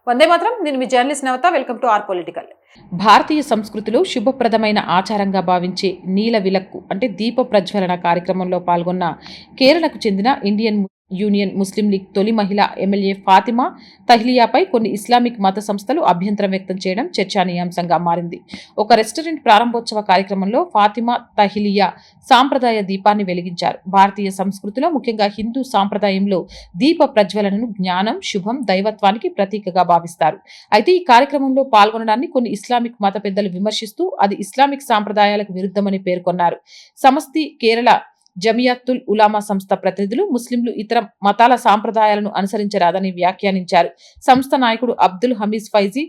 వందే మాత్రం. నేను మీ journalist Navata. Welcome to our political. భారతీయ సంస్కృతిలో శుభప్రదమైన ఆచారంగా భావించే నీల విలక్కు అంటే దీప ప్రజ్వలన కార్యక్రమంలో పాల్గొన్న కేరళకు చెందిన ఇండియన్ యూనియన్ ముస్లిం లీగ్ తొలి మహిళ ఎమ్మెల్యే ఫాతిమా తహ్లియాపై కొన్ని ఇస్లామిక్ మత సంస్థలు అభ్యంతరం వ్యక్తం చేయడం చర్చానీయాంశంగా మారింది. ఒక రెస్టారెంట్ ప్రారంభోత్సవ కార్యక్రమంలో ఫాతిమా తహ్లియా సాంప్రదాయ దీపాన్ని వెలిగించారు. భారతీయ సంస్కృతిలో ముఖ్యంగా హిందూ సాంప్రదాయంలో దీప ప్రజ్వలనను జ్ఞానం, శుభం, దైవత్వానికి ప్రతీకగా భావిస్తారు. అయితే ఈ కార్యక్రమంలో పాల్గొనడాన్ని కొన్ని ఇస్లామిక్ మత పెద్దలు విమర్శిస్తూ అది ఇస్లామిక్ సాంప్రదాయాలకు విరుద్ధమని పేర్కొన్నారు. సమస్తి కేరళ జమియాతుల్ ఉలామా సంస్థ ప్రతినిధులు ముస్లింలు ఇతర మతాల సాంప్రదాయాలను అనుసరించరాదని వ్యాఖ్యానించారు. సంస్థ నాయకుడు అబ్దుల్ హమీద్ ఫైజీ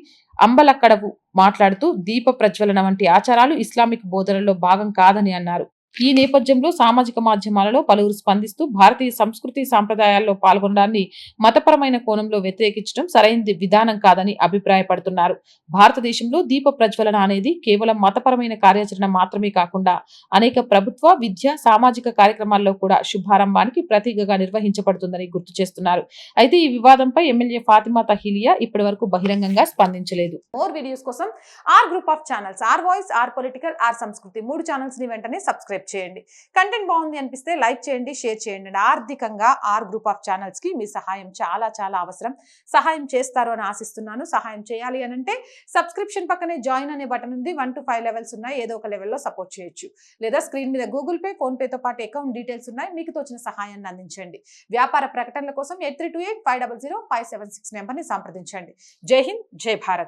అంబలక్కడవు మాట్లాడుతూ దీప ప్రజ్వలన వంటి ఆచారాలు ఇస్లామిక్ బోధనలో భాగం కాదని అన్నారు. ఈ నేపథ్యంలో సామాజిక మాధ్యమాలలో పలువురు స్పందిస్తూ భారతీయ సంస్కృతి సాంప్రదాయాల్లో పాల్గొనడాన్ని మతపరమైన కోణంలో వ్యతిరేకించడం సరైన విధానం కాదని అభిప్రాయపడుతున్నారు. భారతదేశంలో దీప ప్రజ్వలన అనేది కేవలం మతపరమైన కార్యాచరణ మాత్రమే కాకుండా అనేక ప్రభుత్వ, విద్య, సామాజిక కార్యక్రమాల్లో కూడా శుభారంభానికి ప్రతీకగా నిర్వహించబడుతుందని గుర్తు చేస్తున్నారు. అయితే ఈ వివాదంపై ఎమ్మెల్యే ఫాతిమా తహ్లియా ఇప్పటి వరకు బహిరంగంగా స్పందించలేదు. మోర్ వీడియోస్ కోసం our group of channels, our voice, our political, our Samskruthi 3 channels ని వెంటనే సబ్స్క్రైబ్ చేయండి. కంటెంట్ బాగుంది అనిపిస్తే లైక్ చేయండి, షేర్ చేయండి. ఆర్థికంగా ఆర్ గ్రూప్ ఆఫ్ ఛానల్స్ కి మీ సహాయం చాలా చాలా అవసరం. సహాయం చేస్తారు అని ఆశిస్తున్నాను. సహాయం చేయాలి అని అంటే సబ్స్క్రిప్షన్ పక్కనే జాయిన్ అనే బటన్ ఉంది. 1 to 5 లెవెల్స్ ఉన్నాయి. ఏదో ఒక లెవెల్లో సపోర్ట్ చేయొచ్చు. లేదా స్క్రీన్ మీద గూగుల్ పే, ఫోన్ పేతో పాటు అకౌంట్ డీటెయిల్స్ ఉన్నాయి. మీకు తోచిన సహాయాన్ని అందించండి. వ్యాపార ప్రకటనల కోసం 8328500576 నెంబర్ని సంప్రదించండి. జై హింద్, జై భారత్.